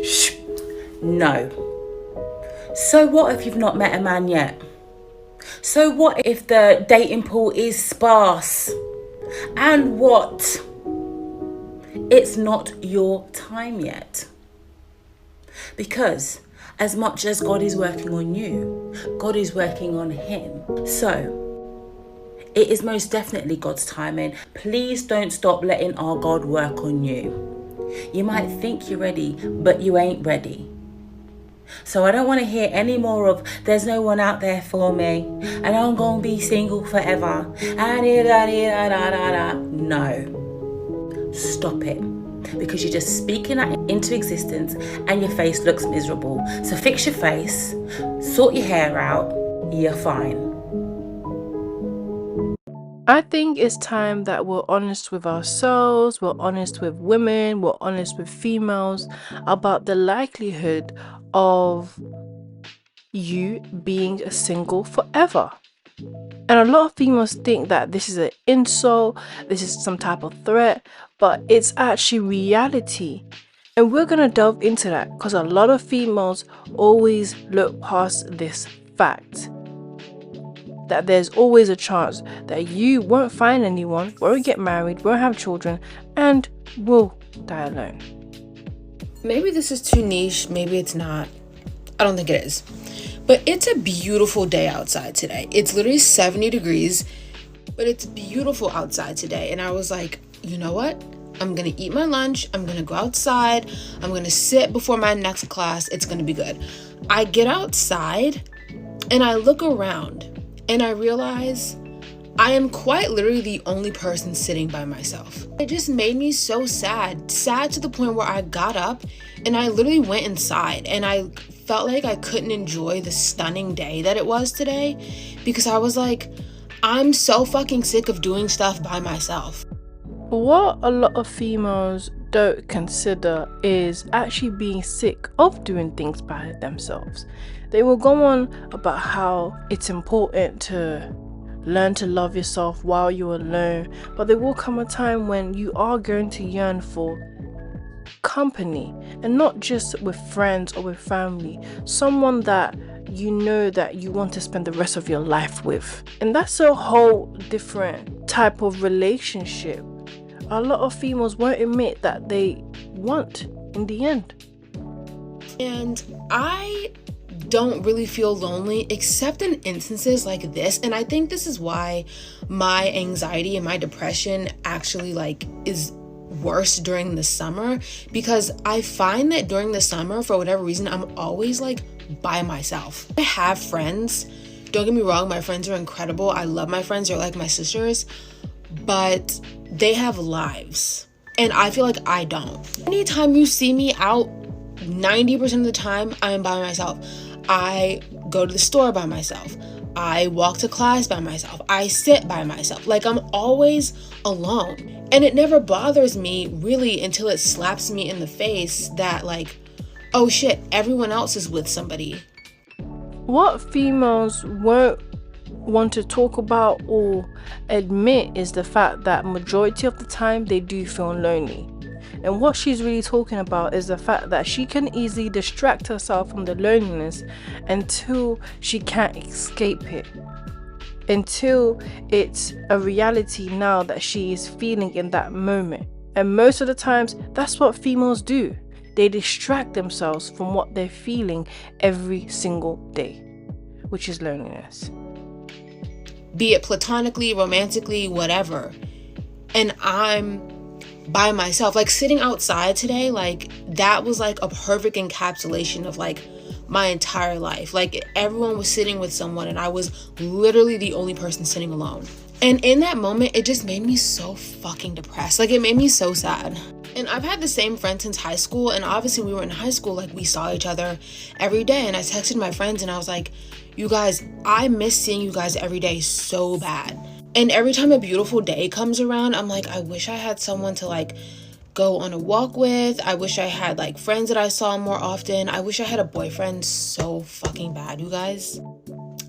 Shh. No. So what if you've not met a man yet? So what if the dating pool is sparse? And what? It's not your time yet. Because as much as God is working on you, God is working on him. So it is most definitely God's timing. Please don't stop letting our God work on you. You might think you're ready, but you ain't ready. So I don't want to hear any more of there's no one out there for me and I'm going to be single forever. No. Stop it. Because you're just speaking that into existence and your face looks miserable. So fix your face, sort your hair out, you're fine. I think it's time that we're honest with ourselves, we're honest with women, we're honest with females about the likelihood of you being a single forever. And a lot of females think that this is an insult, this is some type of threat, but it's actually reality. And we're going to delve into that because a lot of females always look past this fact. That there's always a chance that you won't find anyone, won't get married, won't have children, and will die alone. Maybe this is too niche, maybe it's not. I don't think it is. But it's a beautiful day outside today. It's literally 70 degrees, but it's beautiful outside today. And I was like, you know what? I'm going to eat my lunch. I'm going to go outside. I'm going to sit before my next class. It's going to be good. I get outside and I look around and I realize I am quite literally the only person sitting by myself. It just made me so sad to the point where I got up and I literally went inside and I felt like I couldn't enjoy the stunning day that it was today because I was like, I'm so fucking sick of doing stuff by myself. What a lot of females don't consider is actually being sick of doing things by themselves. They will go on about how it's important to learn to love yourself while you're alone, but there will come a time when you are going to yearn for company, and not just with friends or with family, someone that you know that you want to spend the rest of your life with. And that's a whole different type of relationship. A lot of females won't admit that they want in the end. And I don't really feel lonely except in instances like this. And I think this is why my anxiety and my depression actually is worse during the summer, because I find that during the summer, for whatever reason, I'm always by myself. I have friends. Don't get me wrong, my friends are incredible. I love my friends. They're like my sisters, but they have lives and I feel like I don't. Anytime you see me out, 90% of the time I am by myself. I go to the store by myself. I walk to class by myself. I sit by myself. I'm always alone. And it never bothers me really until it slaps me in the face that oh shit, everyone else is with somebody. What females won't want to talk about or admit is the fact that majority of the time they do feel lonely. And what she's really talking about is the fact that she can easily distract herself from the loneliness until she can't escape it. Until it's a reality now that she is feeling in that moment. And most of the times, that's what females do. They distract themselves from what they're feeling every single day, which is loneliness. Be it platonically, romantically, whatever. And I'm by myself. Sitting outside today, that was a perfect encapsulation of my entire life. Everyone was sitting with someone and I was literally the only person sitting alone. And in that moment, it just made me so fucking depressed. It made me so sad. And I've had the same friend since high school, and obviously we were in high school, we saw each other every day. And I texted my friends and I was like, you guys, I miss seeing you guys every day so bad. And every time a beautiful day comes around, I'm like, I wish I had someone to go on a walk with. I wish I had friends that I saw more often. I wish I had a boyfriend so fucking bad, you guys.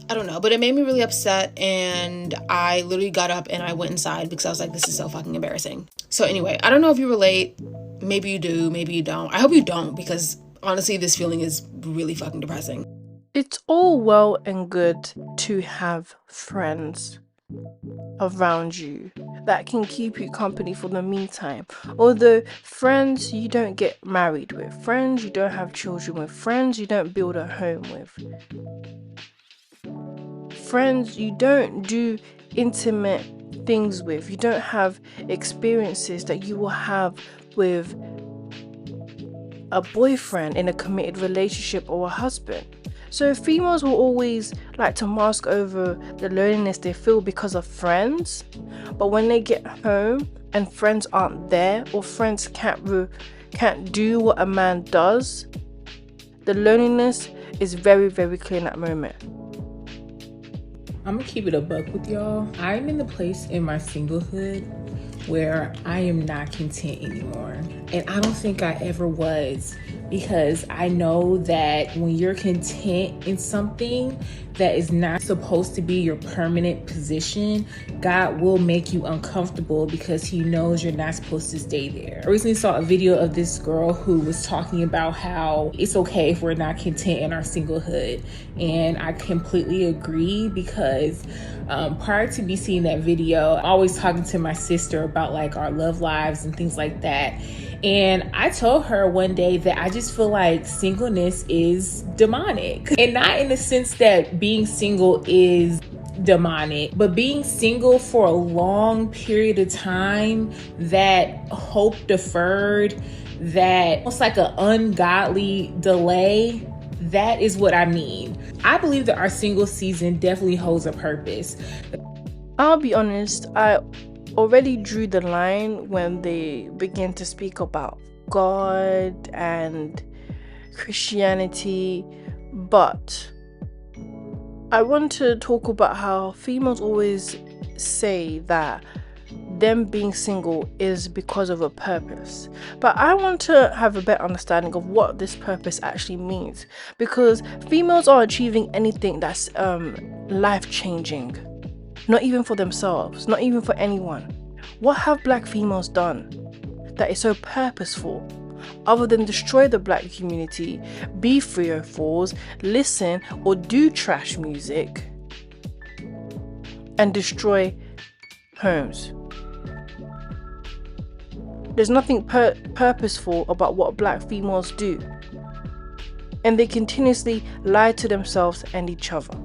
I don't know, but it made me really upset, and I literally got up and I went inside because I was like, this is so fucking embarrassing. So anyway, I don't know if you relate. Maybe you do, maybe you don't. I hope you don't, because honestly, this feeling is really fucking depressing. It's all well and good to have friends around you that can keep you company for the meantime. Although friends you don't get married with, friends you don't have children with, friends you don't build a home with, friends you don't do intimate things with, you don't have experiences that you will have with a boyfriend in a committed relationship or a husband. So females will always like to mask over the loneliness they feel because of friends, but when they get home and friends aren't there, or friends can't do what a man does, the loneliness is very, very clear in that moment. I'm gonna keep it a buck with y'all. I'm in the place in my singlehood where I am not content anymore. And I don't think I ever was, because I know that when you're content in something that is not supposed to be your permanent position, God will make you uncomfortable because he knows you're not supposed to stay there. I recently saw a video of this girl who was talking about how it's okay if we're not content in our singlehood. And I completely agree, because prior to me seeing that video, I'm always talking to my sister about like our love lives and things like that. And I told her one day that I just feel like singleness is demonic. And not in the sense that being single is demonic, but being single for a long period of time, that hope deferred, that almost like an ungodly delay, that is what I mean. I believe that our single season definitely holds a purpose. I'll be honest, I already drew the line when they begin to speak about God and Christianity, but I want to talk about how females always say that them being single is because of a purpose. But I want to have a better understanding of what this purpose actually means, because females are achieving anything that's life-changing. Not even for themselves, not even for anyone. What have black females done that is so purposeful, other than destroy the black community, be 304s, listen or do trash music, and destroy homes? There's nothing purposeful about what black females do, and they continuously lie to themselves and each other.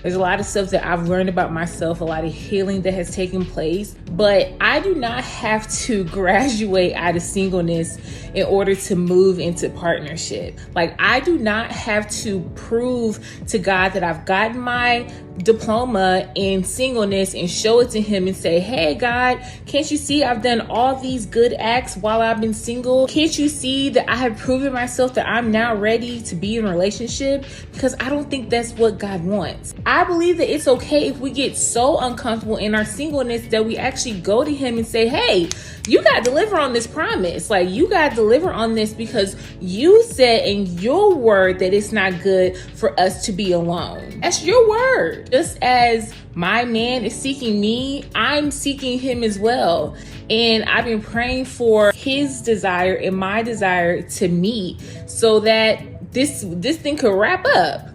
There's a lot of stuff that I've learned about myself, a lot of healing that has taken place, but I do not have to graduate out of singleness in order to move into partnership. Like, I do not have to prove to God that I've gotten my diploma in singleness and show it to him and say, hey God, can't you see I've done all these good acts while I've been single? Can't you see that I have proven myself that I'm now ready to be in a relationship? Because I don't think that's what God wants. I believe that it's okay if we get so uncomfortable in our singleness that we actually go to him and say, hey, you got to deliver on this promise. Like, you got to deliver on this, because you said in your word that it's not good for us to be alone. That's your word. Just as my man is seeking me, I'm seeking him as well. And I've been praying for his desire and my desire to meet so that this thing could wrap up.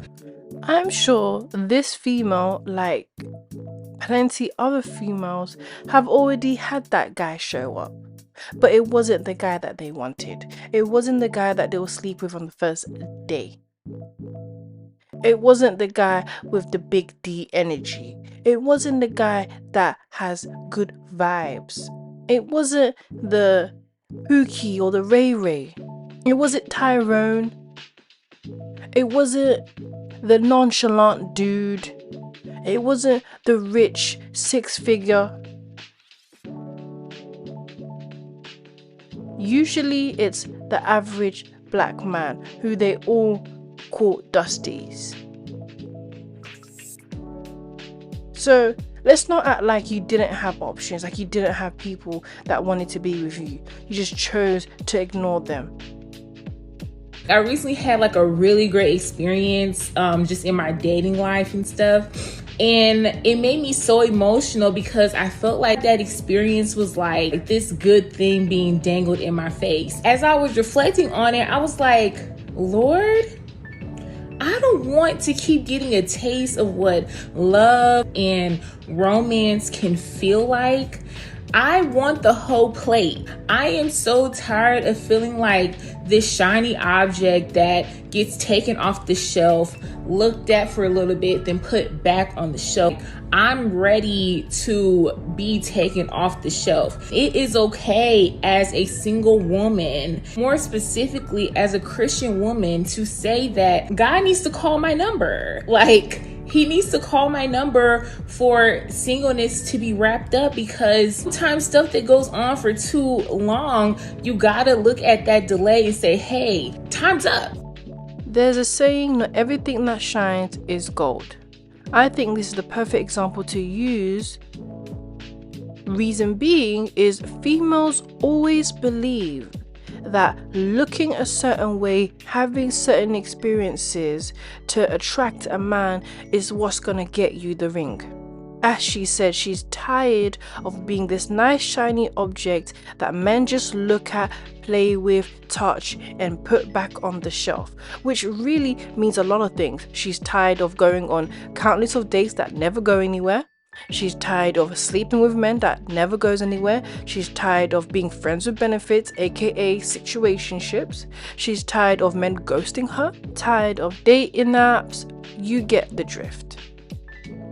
I'm sure this female, like plenty other females, have already had that guy show up. But it wasn't the guy that they wanted. It wasn't the guy that they will sleep with on the first day. It wasn't the guy with the big D energy. It wasn't the guy that has good vibes. It wasn't the Pookie or the Ray Ray. It wasn't Tyrone. It wasn't the nonchalant dude. It wasn't the rich 6-figure. Usually it's the average black man who they all call Dusties. So let's not act like you didn't have options, like you didn't have people that wanted to be with you. You just chose to ignore them. I recently had like a really great experience just in my dating life and stuff. And it made me so emotional because I felt like that experience was like this good thing being dangled in my face. As I was reflecting on it, I was like, Lord, I don't want to keep getting a taste of what love and romance can feel like. I want the whole plate. I am so tired of feeling like this shiny object that gets taken off the shelf, looked at for a little bit, then put back on the shelf. I'm ready to be taken off the shelf. It is okay as a single woman, more specifically as a Christian woman, to say that God needs to call my number. Like, he needs to call my number for singleness to be wrapped up, because sometimes stuff that goes on for too long, you gotta look at that delay and say, hey, time's up. There's a saying, not everything that shines is gold. I think this is the perfect example to use. Reason being is females always believe that looking a certain way, having certain experiences to attract a man is what's gonna get you the ring. As she said, she's tired of being this nice shiny object that men just look at, play with, touch, and put back on the shelf, which really means a lot of things. She's tired of going on countless of dates that never go anywhere. She's tired of sleeping with men that never goes anywhere. She's tired of being friends with benefits, aka situationships. She's tired of men ghosting her, tired of dating apps. You get the drift.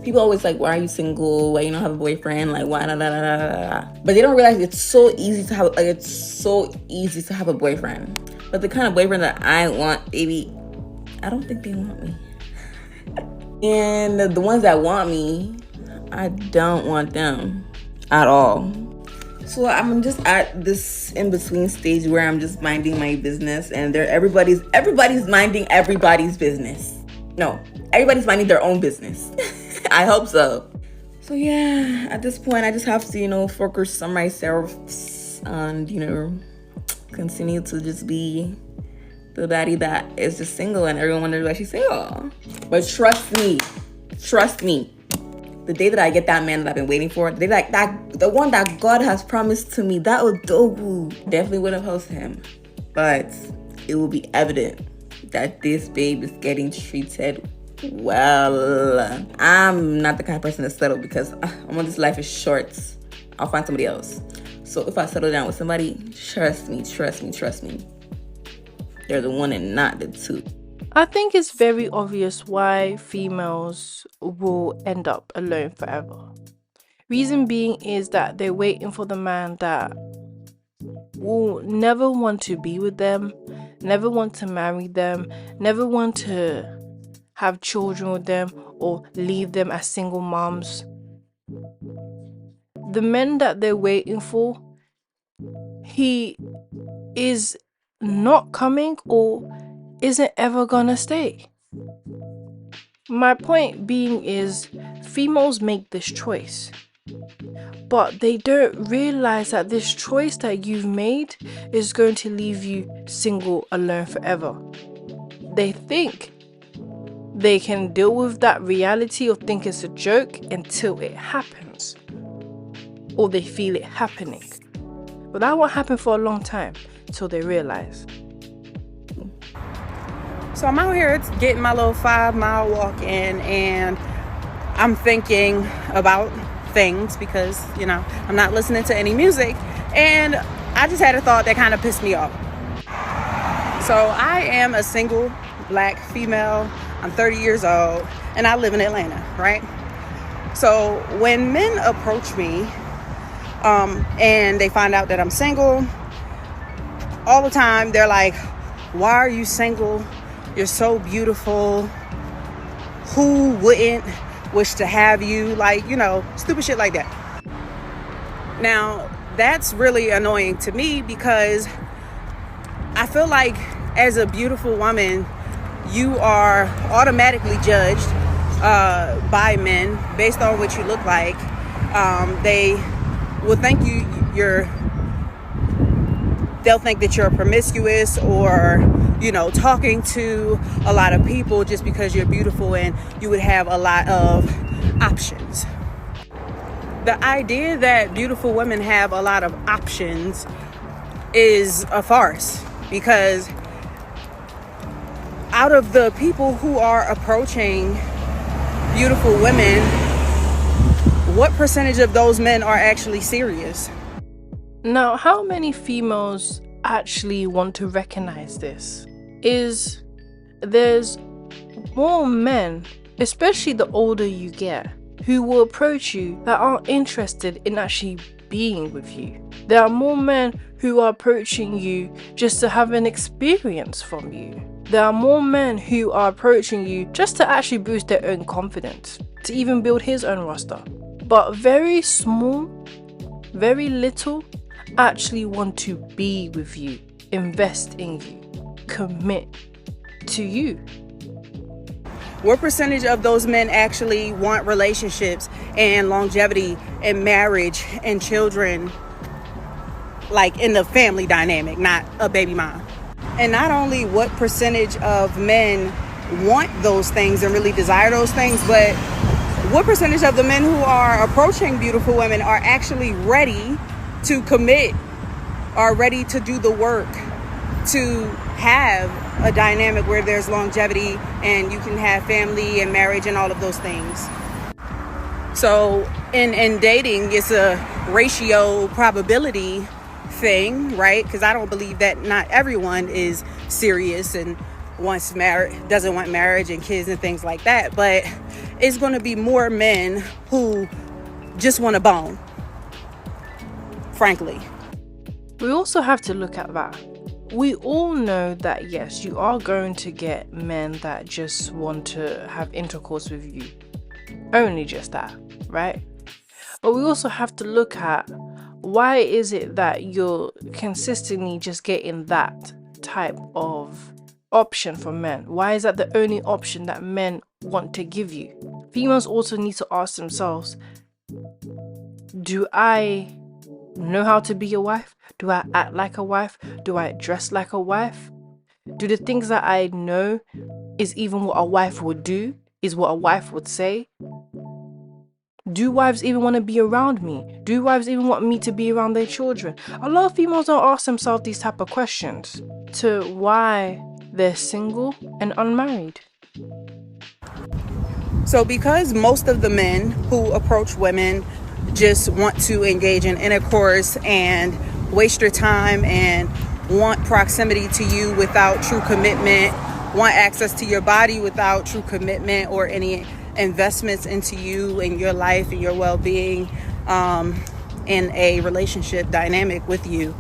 People always like, why are you single? Why you don't have a boyfriend? Like, why? But they don't realize it's so easy to have a boyfriend. But the kind of boyfriend that I want, baby, I don't think they want me. And the ones that want me, I don't want them at all. So I'm just at this in-between stage where I'm just minding my business, and everybody's minding everybody's business. No, everybody's minding their own business. I hope so. So yeah, at this point, I just have to, focus on myself and, continue to just be the baddie that is just single, and everyone wonders why she's single. But trust me, the day that I get that man that I've been waiting for, the day the one that God has promised to me, that Odogu, definitely would have hosted him. But it will be evident that this babe is getting treated well. I'm not the kind of person to settle, because this life is short. I'll find somebody else. So if I settle down with somebody, trust me, they're the one and not the two. I think it's very obvious why females will end up alone forever. Reason being is that they're waiting for the man that will never want to be with them, never want to marry them, never want to have children with them, or leave them as single moms. The men that they're waiting for, he is not coming or isn't ever gonna stay. My point being is, females make this choice, but they don't realize that this choice that you've made is going to leave you single, alone forever. They think they can deal with that reality or think it's a joke until it happens, or they feel it happening. But that won't happen for a long time until they realize. So I'm out here getting my little 5-mile walk in, and I'm thinking about things because, I'm not listening to any music, and I just had a thought that kind of pissed me off. So I am a single black female. I'm 30 years old, and I live in Atlanta, right? So when men approach me and they find out that I'm single, all the time they're like, why are you single? You're so beautiful. Who wouldn't wish to have you? Like, stupid shit like that. Now, that's really annoying to me, because I feel like as a beautiful woman, you are automatically judged by men based on what you look like. They will think they'll think that you're promiscuous, or talking to a lot of people just because you're beautiful, and you would have a lot of options. The idea that beautiful women have a lot of options is a farce, because out of the people who are approaching beautiful women, what percentage of those men are actually serious? Now, how many females actually want to recognize this? There's more men, especially the older you get, who will approach you that aren't interested in actually being with you. There are more men who are approaching you just to have an experience from you. There are more men who are approaching you just to actually boost their own confidence, to even build his own roster. But very small, very little actually want to be with you, invest in you, commit to you. What percentage of those men actually want relationships and longevity and marriage and children, like in the family dynamic, not a baby mom? And not only what percentage of men want those things and really desire those things, but what percentage of the men who are approaching beautiful women are actually ready to commit, are ready to do the work, to have a dynamic where there's longevity and you can have family and marriage and all of those things. So in dating, it's a ratio probability thing, right? Because I don't believe that not everyone is serious and doesn't want marriage and kids and things like that, but it's going to be more men who just want a bone, frankly. We also have to look at that. We all know that yes, you are going to get men that just want to have intercourse with you. Only just that, right? But we also have to look at why is it that you're consistently just getting that type of option from men? Why is that the only option that men want to give you? Females also need to ask themselves, do I know how to be a wife? Do I act like a wife? Do I dress like a wife? Do the things that I know is even what a wife would do? Is what a wife would say? Do wives even want to be around me? Do wives even want me to be around their children? A lot of females don't ask themselves these type of questions to why they're single and unmarried. So because most of the men who approach women just want to engage in intercourse and waste your time and want proximity to you without true commitment, want access to your body without true commitment or any investments into you and your life and your well-being in a relationship dynamic with you.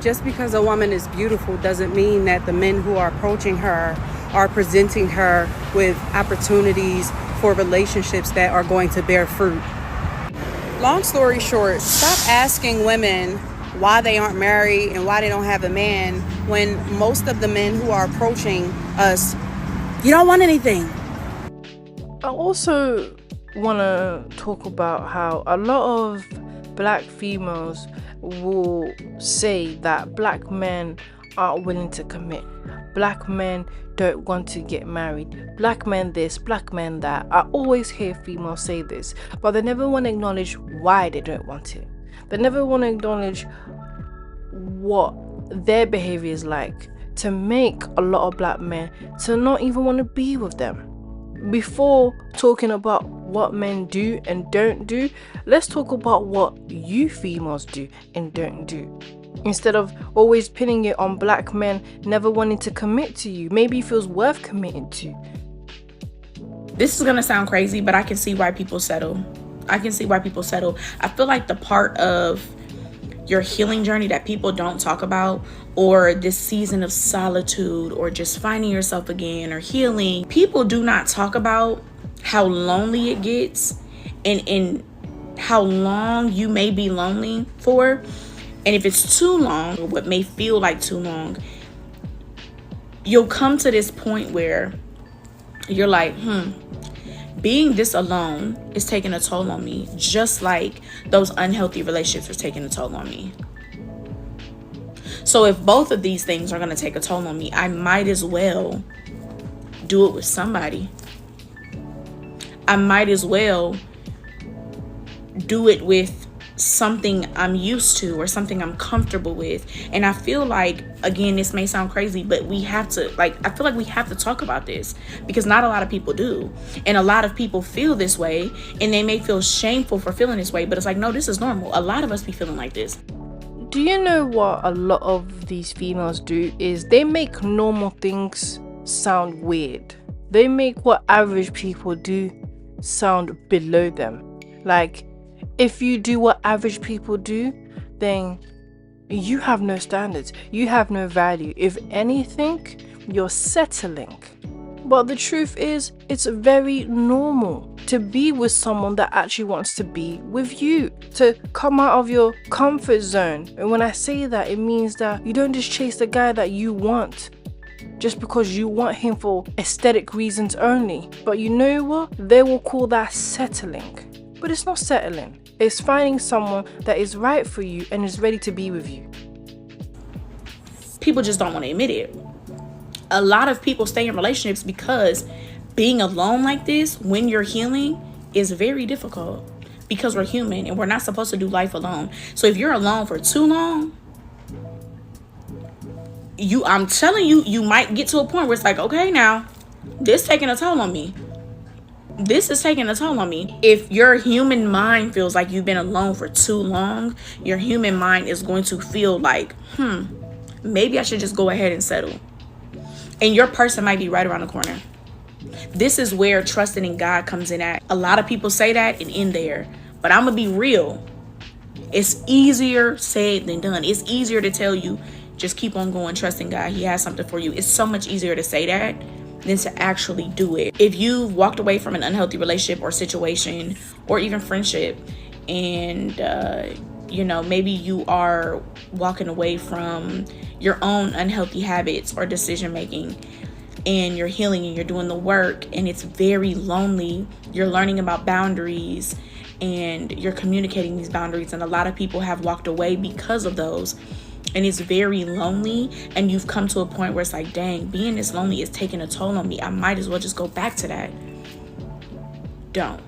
Just because a woman is beautiful doesn't mean that the men who are approaching her are presenting her with opportunities for relationships that are going to bear fruit. Long story short, stop asking women why they aren't married and why they don't have a man when most of the men who are approaching us, you don't want anything. I also want to talk about how a lot of black females will say that black men aren't willing to commit. Black men don't want to get married. Black men this, black men that. I always hear females say this, but they never want to acknowledge why they don't want it. They never want to acknowledge what their behavior is like to make a lot of black men to not even want to be with them. Before talking about what men do and don't do, let's talk about what you females do and don't do. Instead of always pinning it on black men never wanting to commit to you, maybe it feels worth committing to. This is going to sound crazy, but I can see why people settle. I feel like the part of your healing journey that people don't talk about, or this season of solitude, or just finding yourself again, or healing, people do not talk about how lonely it gets and how long you may be lonely for. And if it's too long, or what may feel like too long, you'll come to this point where you're like, being this alone is taking a toll on me, just like those unhealthy relationships are taking a toll on me. So if both of these things are going to take a toll on me, I might as well do it with somebody. I might as well do it with something I'm used to or something I'm comfortable with. And I feel like, again, this may sound crazy, but we have to, I feel like we have to talk about this, because not a lot of people do. And a lot of people feel this way, and they may feel shameful for feeling this way, but it's like, no, this is normal. A lot of us be feeling like this. Do you know what a lot of these females do is they make normal things sound weird. They make what average people do sound below them. Like, if you do what average people do, then you have no standards. You have no value. If anything, you're settling. But the truth is, it's very normal to be with someone that actually wants to be with you, to come out of your comfort zone. And when I say that, it means that you don't just chase the guy that you want just because you want him for aesthetic reasons only. But you know what? They will call that settling. But it's not settling. It's finding someone that is right for you and is ready to be with you. People just don't want to admit it. A lot of people stay in relationships because being alone like this, when you're healing, is very difficult, because we're human and we're not supposed to do life alone. So if you're alone for too long, I'm telling you, you might get to a point where it's like, okay, now this is taking a toll on me. This is taking a toll on me. If your human mind feels like you've been alone for too long, your human mind is going to feel like, maybe I should just go ahead and settle. And your person might be right around the corner. This is where trusting in God comes in at. A lot of people say that and end there. But I'm going to be real. It's easier said than done. It's easier to tell you, just keep on going, trust in God. He has something for you. It's so much easier to say that than to actually do it. If you've walked away from an unhealthy relationship or situation or even friendship, and maybe you are walking away from your own unhealthy habits or decision making, and you're healing and you're doing the work, and it's very lonely. You're learning about boundaries and you're communicating these boundaries, and a lot of people have walked away because of those, and it's very lonely, and you've come to a point where it's like, dang, being this lonely is taking a toll on me. I might as well just go back to that. Don't.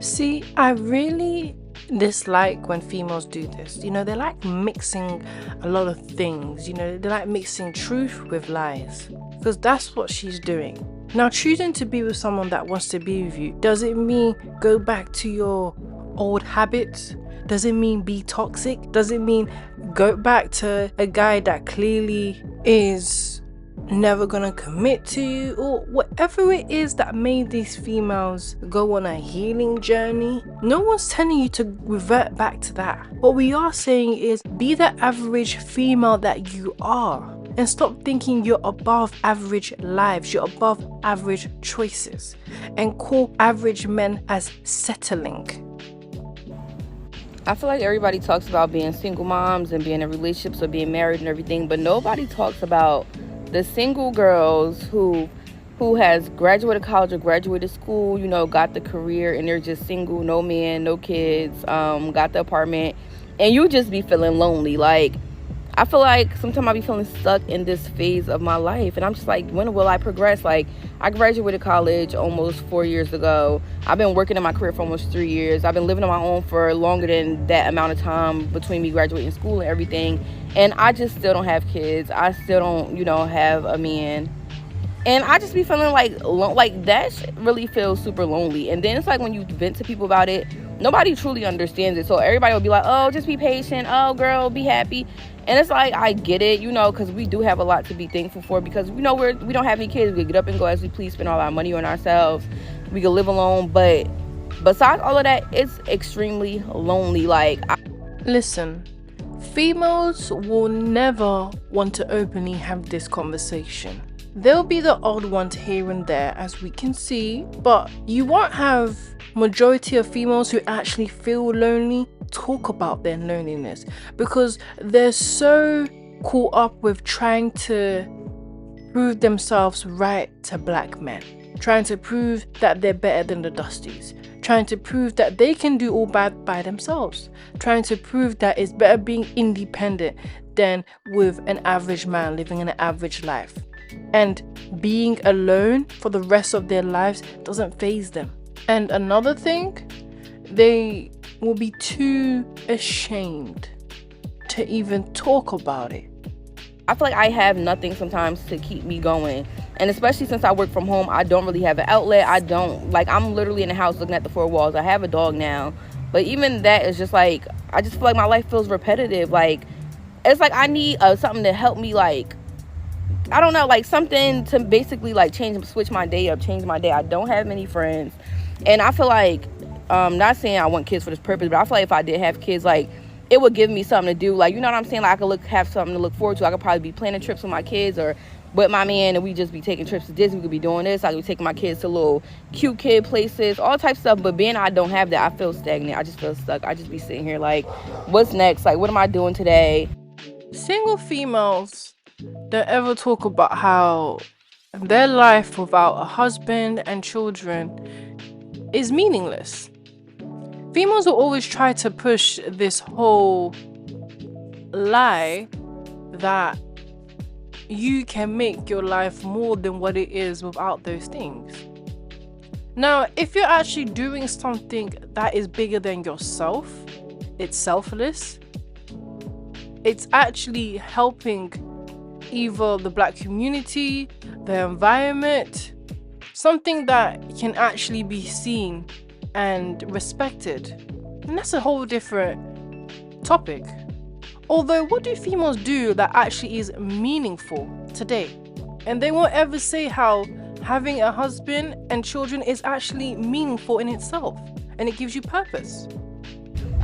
See, I really dislike when females do this. They like mixing a lot of things. They like mixing truth with lies, because that's what she's doing. Now, choosing to be with someone that wants to be with you, does it mean go back to your old habits? Does it mean be toxic? Does it mean go back to a guy that clearly is never gonna commit to you, or whatever it is that made these females go on a healing journey? No one's telling you to revert back to that. What we are saying is be the average female that you are, and stop thinking you're above average lives, you're above average choices, and call average men as settling. I feel like everybody talks about being single moms and being in relationships or being married and everything, but nobody talks about the single girls who has graduated college or graduated school, got the career, and they're just single, no man, no kids, got the apartment, and you just be feeling lonely. Like, I feel like sometimes I be feeling stuck in this phase of my life, and I'm just like, when will I progress? Like, I graduated college almost 4 years ago. I've been working in my career for almost 3 years. I've been living on my own for longer than that amount of time between me graduating school and everything, and I just still don't have kids. I still don't, have a man. And I just be feeling like that shit really feels super lonely. And then it's like when you vent to people about it, nobody truly understands it. So everybody will be like, oh, just be patient. Oh, girl, be happy. And it's like, I get it, because we do have a lot to be thankful for, because we don't have any kids. We can get up and go as we please, spend all our money on ourselves. We can live alone. But besides all of that, it's extremely lonely. Listen, females will never want to openly have this conversation. There'll be the odd ones here and there, as we can see, but you won't have majority of females who actually feel lonely talk about their loneliness, because they're so caught up with trying to prove themselves right to black men, trying to prove that they're better than the Dusties, trying to prove that they can do all bad by themselves, trying to prove that it's better being independent than with an average man living an average life. And being alone for the rest of their lives doesn't faze them. And another thing, they will be too ashamed to even talk about it. I feel like I have nothing sometimes to keep me going. And especially since I work from home, I don't really have an outlet. I'm literally in the house looking at the four walls. I have a dog now. But even that is just like, I just feel like my life feels repetitive. Like, it's like I need something to help me, like, I don't know, like something to basically like switch my day up, change my day. I don't have many friends. And I feel like, not saying I want kids for this purpose, but I feel like if I did have kids, like, it would give me something to do. Like, you know what I'm saying? Like, I could have something to look forward to. I could probably be planning trips with my kids or with my man, and we just be taking trips to Disney. We could be doing this. I could be taking my kids to little cute kid places, all types of stuff. But being I don't have that, I feel stagnant. I just feel stuck. I just be sitting here like, what's next? Like, what am I doing today? Single females don't ever talk about how their life without a husband and children is meaningless. Females will always try to push this whole lie that you can make your life more than what it is without those things. Now, if you're actually doing something that is bigger than yourself, it's selfless, it's actually helping either the Black community, the environment, something that can actually be seen and respected, and that's a whole different topic. Although, what do females do that actually is meaningful today? And they won't ever say how having a husband and children is actually meaningful in itself, and it gives you purpose.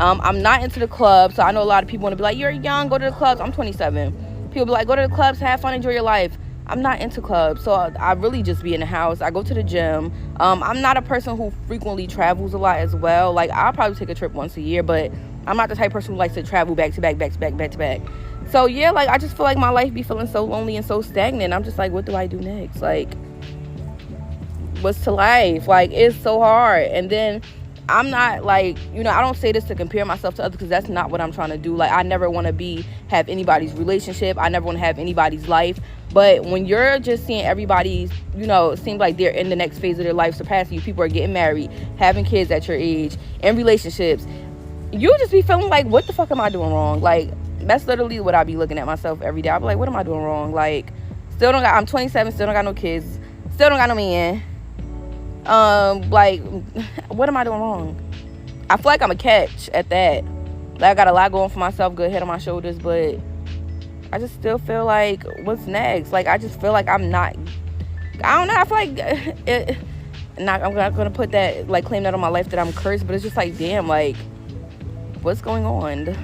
I'm not into the club, so I know a lot of people want to be like, you're young, go to the clubs. I'm 27. People be like, go to the clubs, have fun, enjoy your life. I'm not into clubs, so I really just be in the house. I go to the gym. I'm not a person who frequently travels a lot as well. Like, I'll probably take a trip once a year, but I'm not the type of person who likes to travel back to back. So yeah, like, I just feel like my life be feeling so lonely and so stagnant. I'm just like, what do I do next? Like, what's to life? Like, it's so hard. And then I'm not like, I don't say this to compare myself to others, because that's not what I'm trying to do. Like, I never want to have anybody's relationship. I never want to have anybody's life. But when you're just seeing everybody's, it seems like they're in the next phase of their life surpassing you. People are getting married, having kids at your age, in relationships. You just be feeling like, what the fuck am I doing wrong? Like, that's literally what I be looking at myself every day. I be like, what am I doing wrong? Like, I'm 27, still don't got no kids, still don't got no man. Like, what am I doing wrong? I feel like I'm a catch at that. Like, I got a lot going for myself, good head on my shoulders, but I just still feel like, what's next? Like, I just feel like I'm not, I don't know, I feel like I'm not gonna put that, like, claim that on my life that I'm cursed, but it's just like, damn, like, what's going on?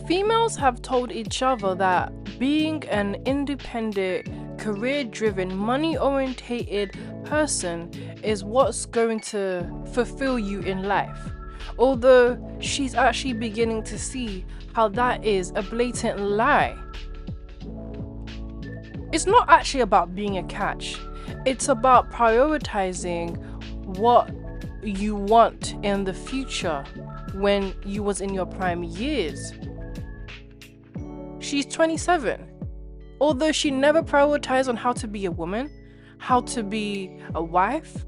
Females have told each other that being an independent, career-driven, money-orientated person is what's going to fulfill you in life. Although she's actually beginning to see how that is a blatant lie. It's not actually about being a catch. It's about prioritizing what you want in the future when you was in your prime years. She's 27. Although she never prioritized on how to be a woman, how to be a wife,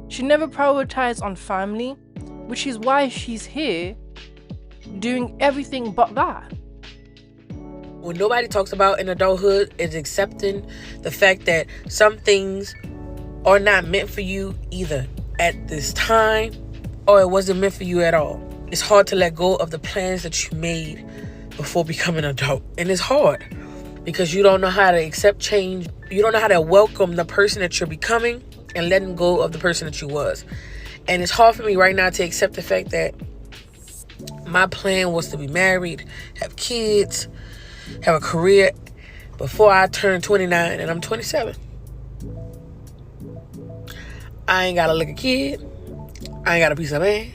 she never prioritized on family, which is why she's here doing everything but that. What nobody talks about in adulthood is accepting the fact that some things are not meant for you either at this time, or it wasn't meant for you at all. It's hard to let go of the plans that you made before becoming an adult. And it's hard because you don't know how to accept change. You don't know how to welcome the person that you're becoming and letting go of the person that you was. And it's hard for me right now to accept the fact that my plan was to be married, have kids, have a career before I turn 29, and I'm 27. I ain't got to look a kid. I ain't got a piece of man.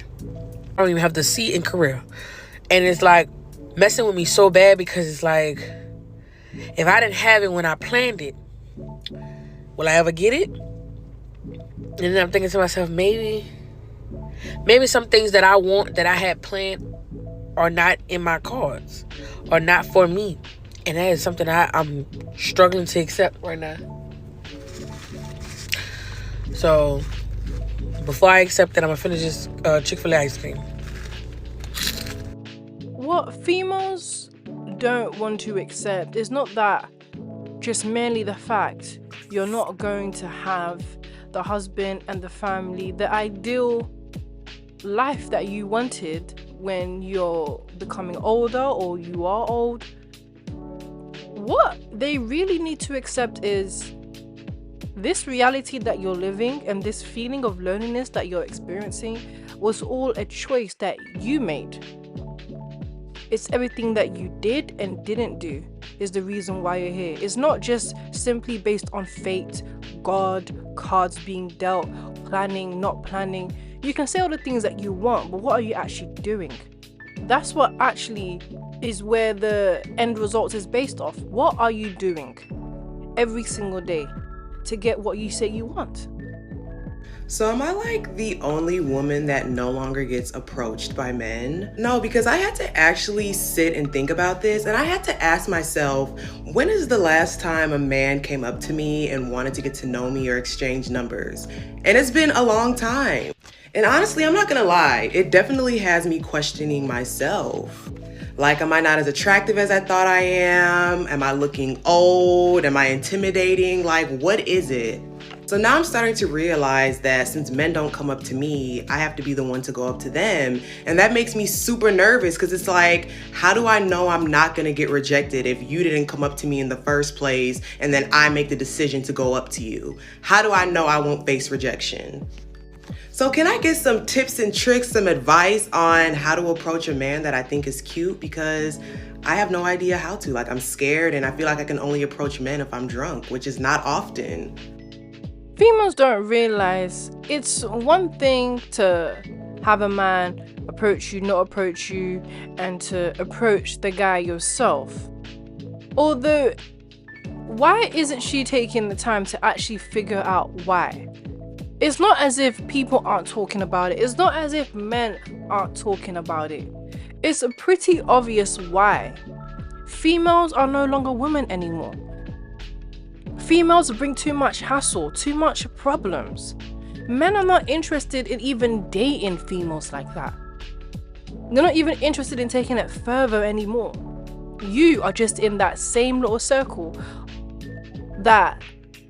I don't even have the seat in career. And it's like messing with me so bad because it's like, if I didn't have it when I planned it, will I ever get it? And then I'm thinking to myself, maybe some things that I want, that I had planned, are not in my cards, or not for me. And that is something I'm struggling to accept right now. So before I accept that, I'm gonna finish this Chick-fil-A ice cream. What females don't want to accept is not that just merely the fact you're not going to have the husband and the family, the ideal life that you wanted when you're becoming older or you are old. What they really need to accept is this reality that you're living and this feeling of loneliness that you're experiencing was all a choice that you made. It's everything that you did and didn't do is the reason why you're here. It's not just simply based on fate, God, cards being dealt, planning, not planning. You can say all the things that you want, but what are you actually doing? That's what actually is where the end result is based off. What are you doing every single day to get what you say you want? So am I like the only woman that no longer gets approached by men? No, because I had to actually sit and think about this, and I had to ask myself, when is the last time a man came up to me and wanted to get to know me or exchange numbers? And it's been a long time. And honestly, I'm not gonna lie, it definitely has me questioning myself. Like, am I not as attractive as I thought I am? Am I looking old? Am I intimidating? Like, what is it? So now I'm starting to realize that since men don't come up to me, I have to be the one to go up to them. And that makes me super nervous because it's like, how do I know I'm not gonna get rejected if you didn't come up to me in the first place and then I make the decision to go up to you? How do I know I won't face rejection? So can I get some tips and tricks, some advice on how to approach a man that I think is cute? Because I have no idea how to. Like, I'm scared and I feel like I can only approach men if I'm drunk, which is not often. Females don't realize it's one thing to have a man approach you, not approach you, and to approach the guy yourself. Although, why isn't she taking the time to actually figure out why? It's not as if people aren't talking about it. It's not as if men aren't talking about it. It's a pretty obvious why. Females are no longer women anymore. Females bring too much hassle, too much problems. Men are not interested in even dating females like that. They're not even interested in taking it further anymore. You are just in that same little circle that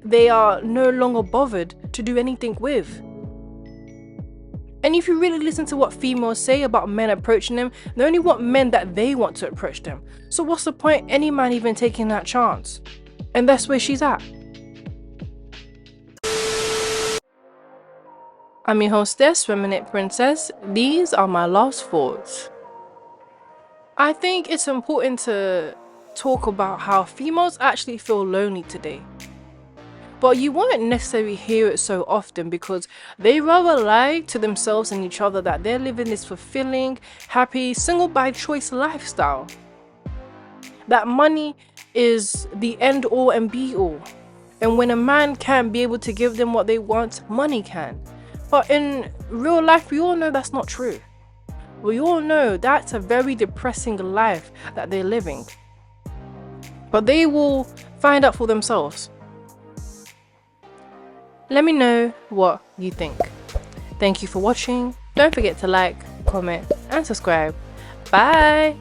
they are no longer bothered to do anything with. And if you really listen to what females say about men approaching them, they only want men that they want to approach them. So what's the point any man even taking that chance? And that's where she's at. I'm your hostess, Remnant Princess. These are my last thoughts. I think it's important to talk about how females actually feel lonely today. But you won't necessarily hear it so often because they rather lie to themselves and each other that they're living this fulfilling, happy, single by choice lifestyle. That money is the end all and be all. And when a man can't be able to give them what they want, money can. But in real life, we all know that's not true. We all know that's a very depressing life that they're living. But they will find out for themselves. Let me know what you think. Thank you for watching. Don't forget to like, comment, and subscribe. Bye!